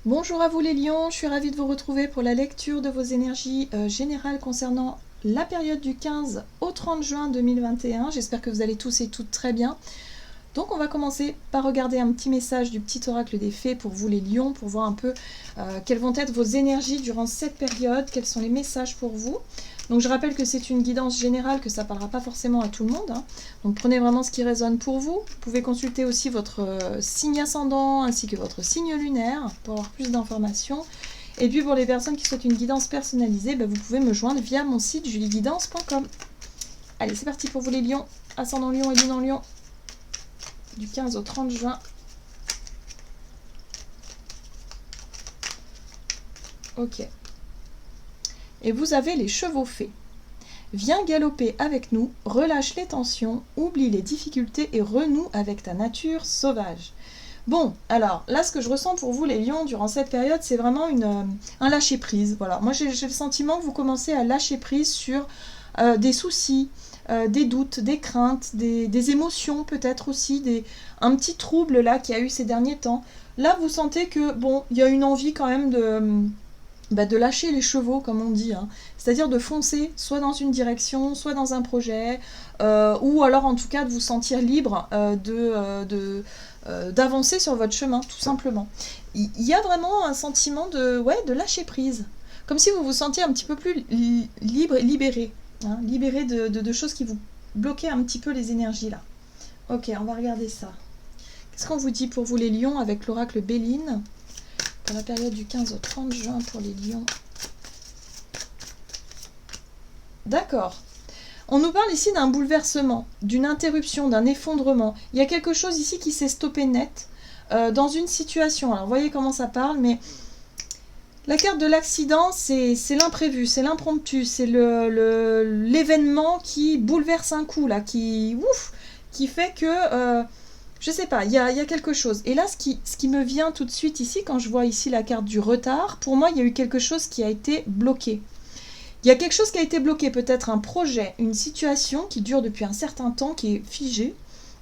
Bonjour à vous les lions, je suis ravie de vous retrouver pour la lecture de vos énergies générales concernant la période du 15 au 30 juin 2021. J'espère que vous allez tous et toutes très bien. Donc on va commencer par regarder un petit message du petit oracle des fées pour vous les lions, pour voir un peu quelles vont être vos énergies durant cette période, quels sont les messages pour vous. Donc je rappelle que c'est une guidance générale, que ça ne parlera pas forcément à tout le monde, hein. Donc prenez vraiment ce qui résonne pour vous. Vous pouvez consulter aussi votre signe ascendant ainsi que votre signe lunaire pour avoir plus d'informations. Et puis pour les personnes qui souhaitent une guidance personnalisée, vous pouvez me joindre via mon site julieguidance.com. Allez, c'est parti pour vous les lions, ascendant lion et lune en lion, du 15 au 30 juin. Ok. Et vous avez les chevaux fées. Viens galoper avec nous, relâche les tensions, oublie les difficultés et renoue avec ta nature sauvage. Bon, alors là, ce que je ressens pour vous, les lions, durant cette période, c'est vraiment un lâcher-prise. Voilà, moi j'ai le sentiment que vous commencez à lâcher prise sur des soucis, des doutes, des craintes, des émotions peut-être aussi, un petit trouble là qu'il y a eu ces derniers temps. Là, vous sentez que, bon, il y a une envie quand même de lâcher les chevaux, comme on dit, hein. C'est-à-dire de foncer soit dans une direction, soit dans un projet, ou alors en tout cas de vous sentir libre d'avancer sur votre chemin, tout simplement. Il y a vraiment un sentiment de lâcher prise, comme si vous vous sentiez un petit peu plus libre et libéré, hein, libéré de choses qui vous bloquaient un petit peu les énergies là. Ok, on va regarder ça. Qu'est-ce qu'on vous dit pour vous les lions avec l'oracle Béline pour la période du 15 au 30 juin pour les lions? D'accord. On nous parle ici d'un bouleversement, d'une interruption, d'un effondrement. Il y a quelque chose ici qui s'est stoppé net dans une situation. Alors, vous voyez comment ça parle, mais la carte de l'accident, c'est l'imprévu, c'est l'impromptu, c'est l'événement qui bouleverse un coup, là, qui fait que... je sais pas, il y a quelque chose. Et là, ce qui me vient tout de suite ici, quand je vois ici la carte du retard, pour moi, il y a eu quelque chose qui a été bloqué. Il y a quelque chose qui a été bloqué, peut-être un projet, une situation qui dure depuis un certain temps, qui est figée.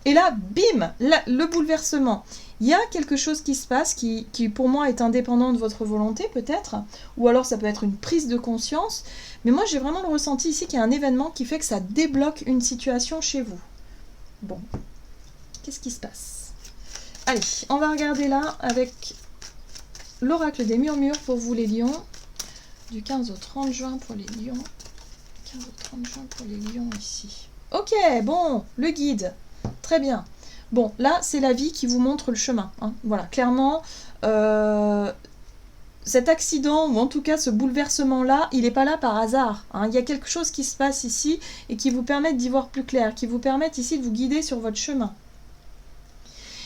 Et là, bim, le bouleversement. Il y a quelque chose qui se passe qui pour moi est indépendant de votre volonté peut-être, ou alors ça peut être une prise de conscience. Mais moi j'ai vraiment le ressenti ici qu'il y a un événement qui fait que ça débloque une situation chez vous. Bon, qu'est-ce qui se passe? Allez, on va regarder là avec l'oracle des murmures pour vous les lions. Du 15 au 30 juin pour les lions. 15 au 30 juin pour les lions ici. Ok, bon, le guide. Très bien. Bon, là, c'est la vie qui vous montre le chemin, hein. Voilà, clairement, cet accident, ou en tout cas ce bouleversement-là, il n'est pas là par hasard, hein. Il y a quelque chose qui se passe ici et qui vous permet d'y voir plus clair, qui vous permet ici de vous guider sur votre chemin.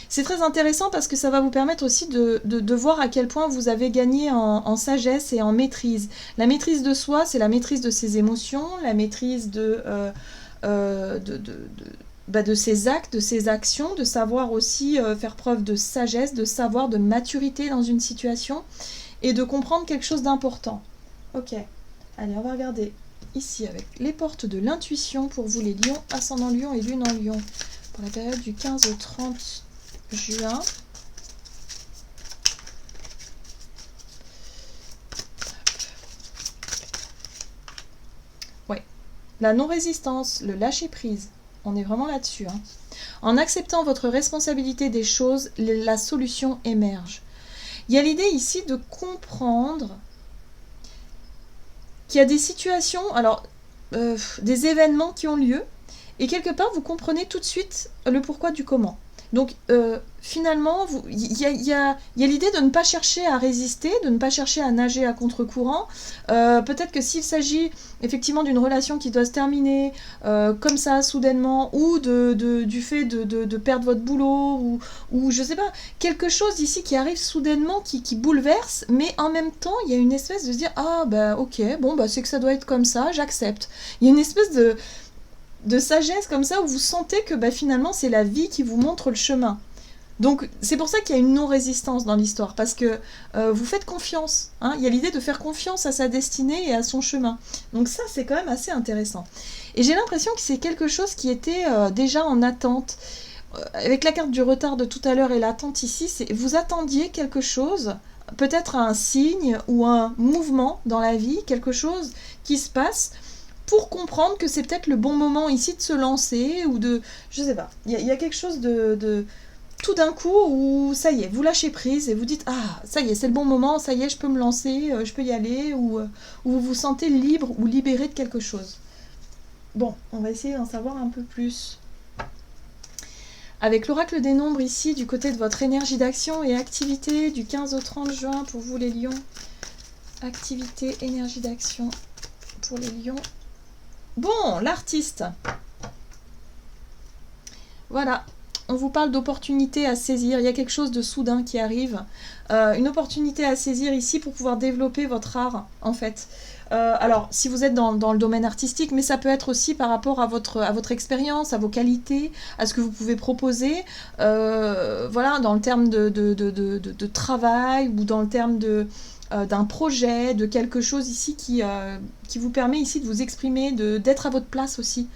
C'est très intéressant parce que ça va vous permettre aussi de voir à quel point vous avez gagné en sagesse et en maîtrise. La maîtrise de soi, c'est la maîtrise de ses émotions, la maîtrise de ses actes, de ses actions, de savoir aussi faire preuve de sagesse, de savoir, de maturité dans une situation et de comprendre quelque chose d'important. Ok, allez, on va regarder ici avec les portes de l'intuition pour vous les lions, ascendant lion et lune en lion pour la période du 15 au 30 juin. Ouais, la non-résistance, le lâcher-prise, on est vraiment là-dessus, hein. En acceptant votre responsabilité des choses, la solution émerge. Il y a l'idée ici de comprendre qu'il y a des situations, alors des événements qui ont lieu, et quelque part vous comprenez tout de suite le pourquoi du comment. Donc finalement, il y a l'idée de ne pas chercher à résister, de ne pas chercher à nager à contre-courant. Peut-être que s'il s'agit effectivement d'une relation qui doit se terminer comme ça soudainement, ou du fait de perdre votre boulot, ou je sais pas, quelque chose ici qui arrive soudainement, qui bouleverse, mais en même temps, il y a une espèce de se dire « Ah, bah ok, bon, bah c'est que ça doit être comme ça, j'accepte ». Il y a une espèce de sagesse comme ça où vous sentez que finalement c'est la vie qui vous montre le chemin. Donc c'est pour ça qu'il y a une non-résistance dans l'histoire, parce que vous faites confiance, hein. Il y a l'idée de faire confiance à sa destinée et à son chemin. Donc ça c'est quand même assez intéressant. Et j'ai l'impression que c'est quelque chose qui était déjà en attente. Avec la carte du retard de tout à l'heure et l'attente ici, vous attendiez quelque chose, peut-être un signe ou un mouvement dans la vie, quelque chose qui se passe pour comprendre que c'est peut-être le bon moment ici de se lancer ou de... Je sais pas, il y a quelque chose de tout d'un coup où ça y est, vous lâchez prise et vous dites ah ça y est, c'est le bon moment, ça y est, je peux me lancer, je peux y aller, ou vous vous sentez libre ou libéré de quelque chose. Bon, on va essayer d'en savoir un peu plus. Avec l'oracle des nombres ici, du côté de votre énergie d'action et activité du 15 au 30 juin pour vous les lions. Activité, énergie d'action pour les lions. Bon, l'artiste. Voilà, on vous parle d'opportunités à saisir. Il y a quelque chose de soudain qui arrive. Une opportunité à saisir ici pour pouvoir développer votre art, en fait. Alors, si vous êtes dans le domaine artistique, mais ça peut être aussi par rapport à votre expérience, à vos qualités, à ce que vous pouvez proposer, voilà, dans le terme de travail ou dans le terme d'un projet, de quelque chose ici qui vous permet ici de vous exprimer, d'être à votre place aussi.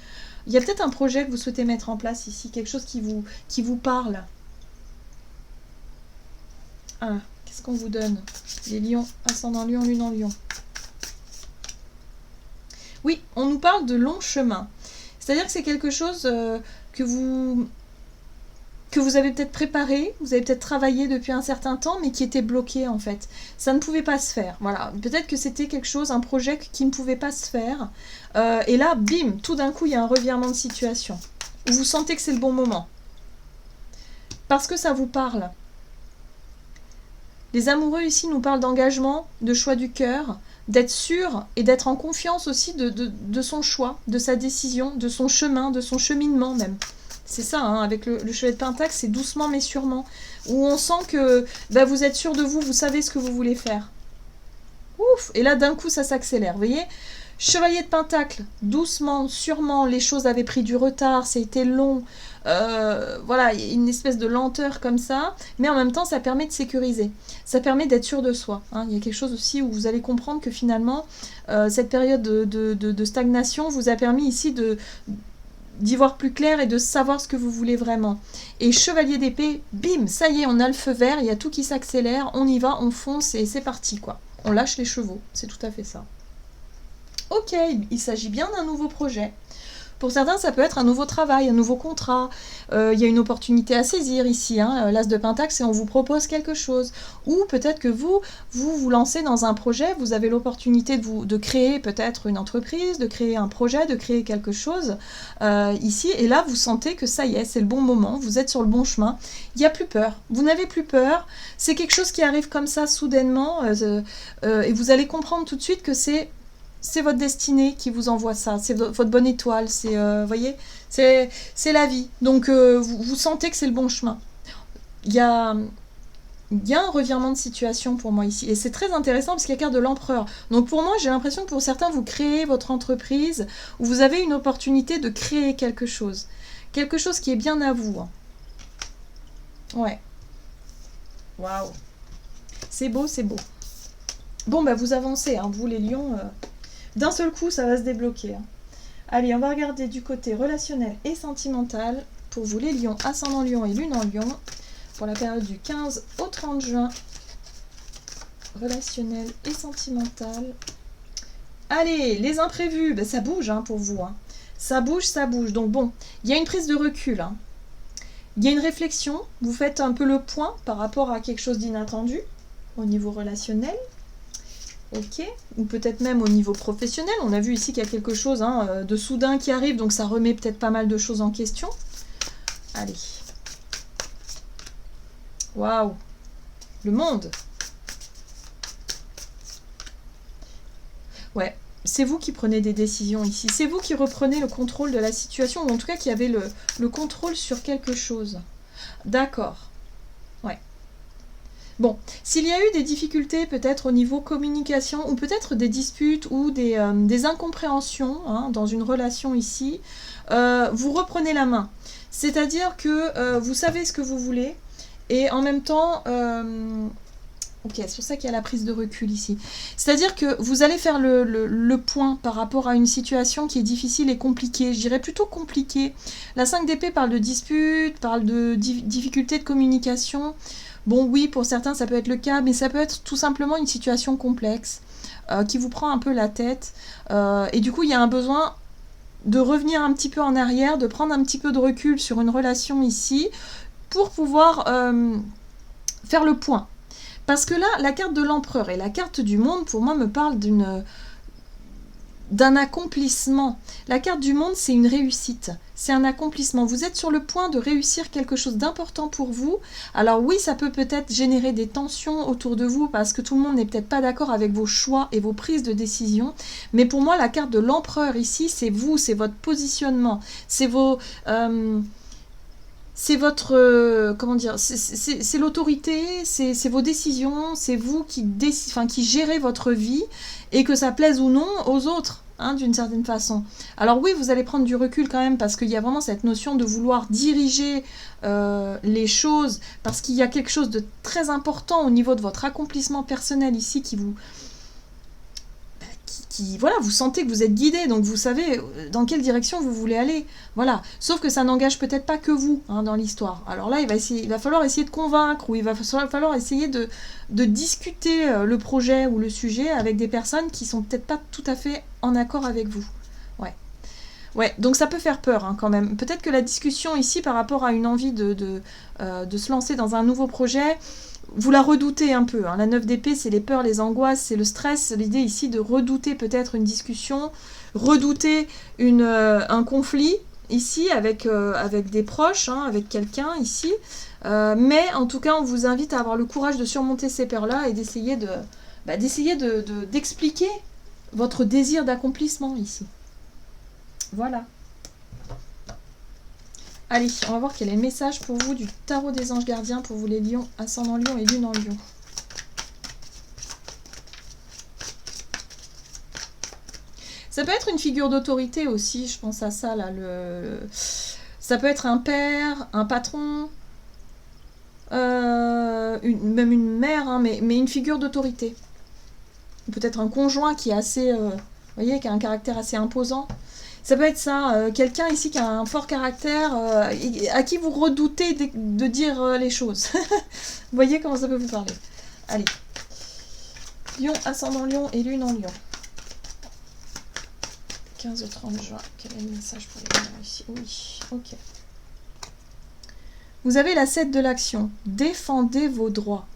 Il y a peut-être un projet que vous souhaitez mettre en place ici, quelque chose qui vous parle. Ah, qu'est-ce qu'on vous donne? Les lions, ascendant lion, lune en lion. Oui, on nous parle de long chemin. C'est-à-dire que c'est quelque chose que vous avez peut-être préparé, vous avez peut-être travaillé depuis un certain temps, mais qui était bloqué en fait. Ça ne pouvait pas se faire. Voilà, peut-être que c'était quelque chose, un projet qui ne pouvait pas se faire. Et là, bim, tout d'un coup, il y a un revirement de situation. Où vous sentez que c'est le bon moment. Parce que ça vous parle. Les amoureux ici nous parlent d'engagement, de choix du cœur, d'être sûr et d'être en confiance aussi de son choix, de sa décision, de son chemin, de son cheminement même. C'est ça, hein, avec le chevet de Pentacle, c'est doucement mais sûrement. Où on sent que bah, vous êtes sûr de vous, vous savez ce que vous voulez faire. Ouf! Et là, d'un coup, ça s'accélère. Vous voyez? Chevalier de Pentacle, doucement, sûrement, les choses avaient pris du retard, c'était long. Voilà, il y a une espèce de lenteur comme ça, mais en même temps, ça permet de sécuriser. Ça permet d'être sûr de soi. Hein. Il y a quelque chose aussi où vous allez comprendre que finalement, cette période de stagnation vous a permis ici d'y voir plus clair et de savoir ce que vous voulez vraiment. Et chevalier d'épée, bim, ça y est, on a le feu vert, il y a tout qui s'accélère, on y va, on fonce et c'est parti, quoi. On lâche les chevaux, c'est tout à fait ça. Ok, il s'agit bien d'un nouveau projet. Pour certains, ça peut être un nouveau travail, un nouveau contrat. Il y a une opportunité à saisir ici. Hein, l'as de Pentacle, c'est on vous propose quelque chose. Ou peut-être que vous lancez dans un projet, vous avez l'opportunité de créer peut-être une entreprise, de créer un projet, de créer quelque chose ici. Et là, vous sentez que ça y est, c'est le bon moment, vous êtes sur le bon chemin. Il n'y a plus peur. Vous n'avez plus peur. C'est quelque chose qui arrive comme ça, soudainement. Et vous allez comprendre tout de suite que c'est votre destinée qui vous envoie ça, c'est votre bonne étoile, c'est, voyez, c'est la vie. Donc, vous sentez que c'est le bon chemin. Il y a un revirement de situation pour moi ici. Et c'est très intéressant parce qu'il y a carte de l'empereur. Donc, pour moi, j'ai l'impression que pour certains, vous créez votre entreprise ou vous avez une opportunité de créer quelque chose. Quelque chose qui est bien à vous. Hein. Ouais. Waouh. C'est beau, c'est beau. Bon, bah, vous avancez, hein, vous les lions... D'un seul coup, ça va se débloquer. Hein. Allez, on va regarder du côté relationnel et sentimental pour vous les lions, ascendant lion et lune en lion, pour la période du 15 au 30 juin. Relationnel et sentimental. Allez, les imprévus, ben, ça bouge hein, pour vous. Hein. Ça bouge, ça bouge. Donc bon, il y a une prise de recul. Hein. Il y a une réflexion. Vous faites un peu le point par rapport à quelque chose d'inattendu au niveau relationnel. Ok, ou peut-être même au niveau professionnel. On a vu ici qu'il y a quelque chose hein, de soudain qui arrive, donc ça remet peut-être pas mal de choses en question. Allez. Waouh. Le monde. Ouais, c'est vous qui prenez des décisions ici. C'est vous qui reprenez le contrôle de la situation, ou en tout cas qui avez le contrôle sur quelque chose. D'accord. Ouais. Bon, s'il y a eu des difficultés peut-être au niveau communication, ou peut-être des disputes ou des incompréhensions hein, dans une relation ici, vous reprenez la main. C'est-à-dire que vous savez ce que vous voulez, et en même temps... ok, c'est pour ça qu'il y a la prise de recul ici. C'est-à-dire que vous allez faire le point par rapport à une situation qui est difficile et compliquée. Je dirais plutôt compliquée. La 5 d'épée parle de dispute, parle de difficultés de communication. Bon, oui, pour certains, ça peut être le cas, mais ça peut être tout simplement une situation complexe qui vous prend un peu la tête. Et du coup, il y a un besoin de revenir un petit peu en arrière, de prendre un petit peu de recul sur une relation ici, pour pouvoir faire le point. Parce que là, la carte de l'empereur et la carte du monde, pour moi, me parlent d'un accomplissement. La carte du monde, c'est une réussite, c'est un accomplissement. Vous êtes sur le point de réussir quelque chose d'important pour vous. Alors oui, ça peut peut-être générer des tensions autour de vous parce que tout le monde n'est peut-être pas d'accord avec vos choix et vos prises de décision. Mais pour moi, la carte de l'empereur ici, c'est vous, c'est votre positionnement, c'est vos... c'est votre, comment dire, c'est l'autorité, c'est vos décisions, c'est vous qui gérez votre vie, et que ça plaise ou non aux autres, hein, d'une certaine façon. Alors oui, vous allez prendre du recul quand même, parce qu'il y a vraiment cette notion de vouloir diriger les choses, parce qu'il y a quelque chose de très important au niveau de votre accomplissement personnel ici qui vous... Voilà, vous sentez que vous êtes guidé, donc vous savez dans quelle direction vous voulez aller. Voilà. Sauf que ça n'engage peut-être pas que vous, hein, dans l'histoire. Alors là, il va falloir essayer de convaincre, ou il va falloir essayer de discuter le projet ou le sujet avec des personnes qui sont peut-être pas tout à fait en accord avec vous. Ouais. Ouais, donc ça peut faire peur, hein, quand même. Peut-être que la discussion ici par rapport à une envie de se lancer dans un nouveau projet, vous la redoutez un peu, hein. La 9 d'épée, c'est les peurs, les angoisses, c'est le stress. L'idée ici de redouter peut-être une discussion, redouter un conflit ici avec des proches, hein, avec quelqu'un ici. Mais en tout cas, on vous invite à avoir le courage de surmonter ces peurs-là et d'essayer d'expliquer votre désir d'accomplissement ici. Voilà. Allez, on va voir quel est le message pour vous du tarot des anges gardiens, pour vous les lions, ascendant lion et lune en lion. Ça peut être une figure d'autorité aussi, je pense à ça là. Ça peut être un père, un patron, même une mère, hein, mais une figure d'autorité. Peut-être un conjoint qui est assez, vous voyez, qui a un caractère assez imposant. Ça peut être ça, quelqu'un ici qui a un fort caractère, à qui vous redoutez de dire les choses. Vous voyez comment ça peut vous parler. Allez. Lion, ascendant lion et lune en lion. 15 au 30 juin. Quel est le message pour les lions ici? Oui, ok. Vous avez la 7 de l'action. Défendez vos droits.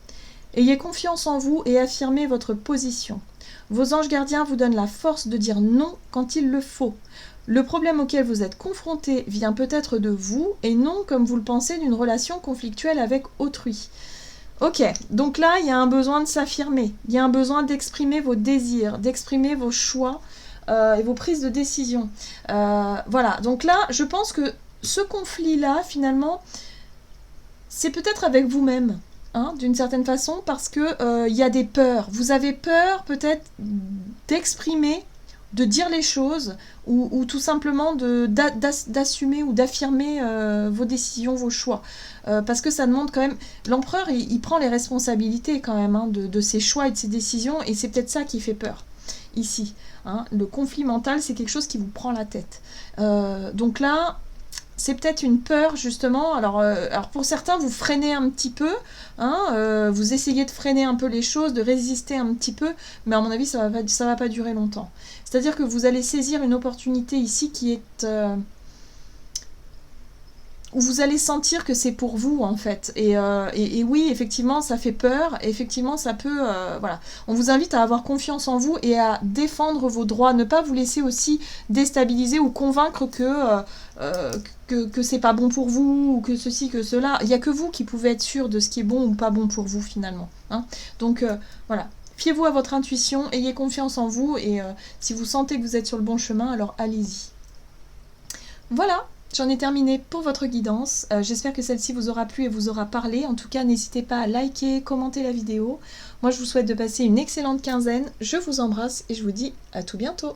Ayez confiance en vous et affirmez votre position. Vos anges gardiens vous donnent la force de dire non quand il le faut. Le problème auquel vous êtes confronté vient peut-être de vous et non, comme vous le pensez, d'une relation conflictuelle avec autrui. Ok, donc là, il y a un besoin de s'affirmer, il y a un besoin d'exprimer vos désirs, d'exprimer vos choix et vos prises de décision. Voilà, donc là, je pense que ce conflit-là, finalement, c'est peut-être avec vous-même. Hein, d'une certaine façon, parce que y a des peurs. Vous avez peur peut-être d'exprimer, de dire les choses, ou tout simplement d'assumer ou d'affirmer vos décisions, vos choix. Parce que ça demande quand même... L'empereur, il prend les responsabilités quand même, hein, de ses choix et de ses décisions, et c'est peut-être ça qui fait peur, ici. Hein. Le conflit mental, c'est quelque chose qui vous prend la tête. Donc là... C'est peut-être une peur, justement. Alors pour certains, vous freinez un petit peu, hein, vous essayez de freiner un peu les choses, de résister un petit peu, mais à mon avis, ça va pas durer longtemps. C'est-à-dire que vous allez saisir une opportunité ici qui est... où vous allez sentir que c'est pour vous, en fait. Et oui, effectivement, ça fait peur. Effectivement, ça peut... voilà. On vous invite à avoir confiance en vous et à défendre vos droits. Ne pas vous laisser aussi déstabiliser ou convaincre que c'est pas bon pour vous, ou que ceci, que cela. Il n'y a que vous qui pouvez être sûr de ce qui est bon ou pas bon pour vous, finalement. Hein. Donc, voilà. Fiez-vous à votre intuition, ayez confiance en vous, et si vous sentez que vous êtes sur le bon chemin, alors allez-y. Voilà. J'en ai terminé pour votre guidance. J'espère que celle-ci vous aura plu et vous aura parlé. En tout cas, n'hésitez pas à liker, commenter la vidéo. Moi, je vous souhaite de passer une excellente quinzaine. Je vous embrasse et je vous dis à tout bientôt.